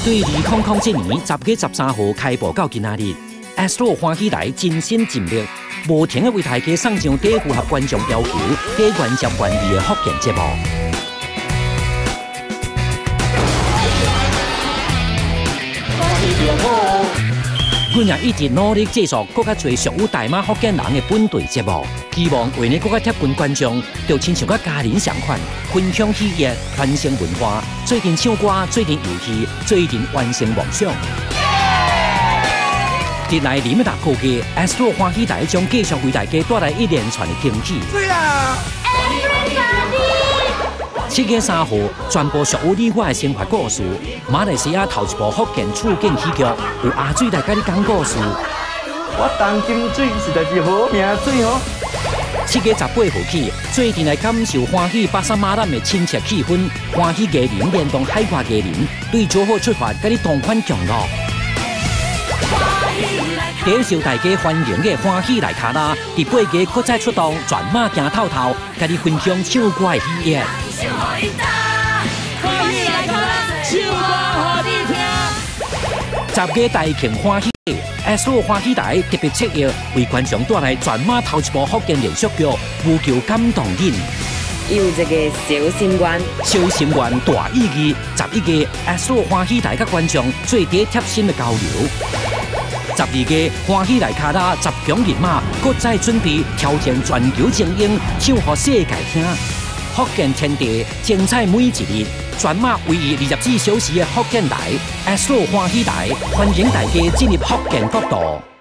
对2007年10月13號開播到今仔日，Astro 歡喜台盡心盡力，無停的為大家送上最符合觀眾要求、最原汁原味的福建節目。阮也一直努力製作更加多屬於大馬福建人的本地節目，希望為你更加貼近觀眾，就親像個家人相款，分享喜悅、傳承文化，做陣唱歌，做陣遊戲，做陣完成夢想。日內林的大高嘅 Astro 歡喜台將繼續為大家帶來一連串的驚喜。對啊 7月3號，全部屬於你我的生活故事。馬來西亞頭一部福建處境喜劇，有阿水來甲你講故事。我當金水實在是好命水哦。7月18號起，做陣來感受歡喜巴沙馬蘭的親切氣氛，歡喜藝人聯動海外藝人，對做好出發，甲你同款共樂。繼受大家歡迎嘅歡喜來卡拉，第8月閣再出動，全馬行透透，甲你分享唱歌嘅喜悅。10月大慶歡喜，Astro 歡喜台特別策劃為觀眾帶來全馬頭一部福建連續劇《無求感動人》，有一個小心願，小心願大意義。11月 Astro 歡喜台甲觀眾最貼心的交流。12月歡喜來卡拉10強人馬，閣再準備挑戰全球精英，唱予世界聽。福建天地精彩每一日，全馬唯一24小時的福建台 Astro 歡喜台，歡迎大家進入福建國度。